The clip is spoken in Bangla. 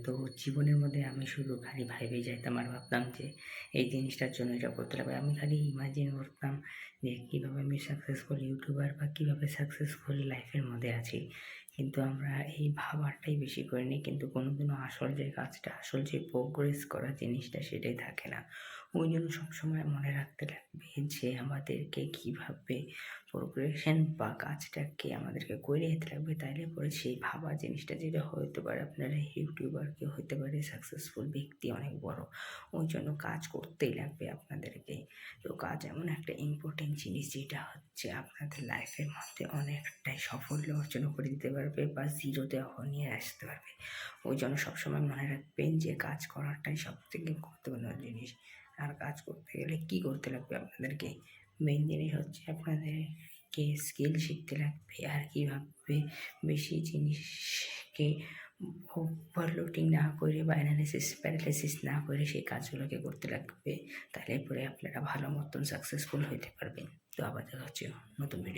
তো জীবনের মধ্যে আমি শুধু খালি ভাইবেই যাইতাম আর ভাবতাম যে এই জিনিসটার জন্য এটা করতে লাগবে। আমি খালি ইমাজিন করতাম যে কীভাবে আমি সাকসেসফুল ইউটিউবার বা কীভাবে সাকসেসফুল লাইফের মধ্যে আছি। কিন্তু আমরা এই ভাবারটাই বেশি করিনি, কিন্তু কোনোদিনও আসল যে কাজটা, আসল যে প্রোগ্রেস করা জিনিসটা সেটাই থাকে না। ওই জন্য সবসময় মনে রাখতে লাগবে যে আমাদেরকে কীভাবে প্রোগ্রেশন বা কাজটাকে আমাদেরকে করে যেতে লাগবে, তাইলে পরে সেই ভাবা জিনিসটা যেটা হতে পারে আপনারা ইউটিউবার, কেউ হতে পারে সাকসেসফুল ব্যক্তি অনেক বড়। ওই জন্য কাজ করতেই লাগবে আপনাদেরকে। তো কাজ এমন একটা ইম্পর্টেন্ট জিনিস যেটা হচ্ছে আপনাদের লাইফের মধ্যে অনেকটাই সাফল্য অর্জন করে দিতে পারবে বা জিরোতে নিয়ে আসতে পারবে। ওই জন্য সবসময় মনে রাখবেন যে কাজ করাটাই সবথেকে গুরুত্বপূর্ণ জিনিস। আর কাজ করতে গেলে কী করতে লাগবে আপনাদেরকে? মেইন জিনিস হচ্ছে আপনাদেরকে স্কিল শিখতে লাগবে, আর কীভাবে বেশি জিনিসকে ওভারলোডিং না করে বা অ্যানালিসিস প্যারালাইসিস না করে সেই কাজগুলোকে করতে লাগবে। তাহলে পরে আপনারা ভালো মতন সাকসেসফুল হইতে পারবেন। তো আবার দেখা হচ্ছে নতুন ভিডিও।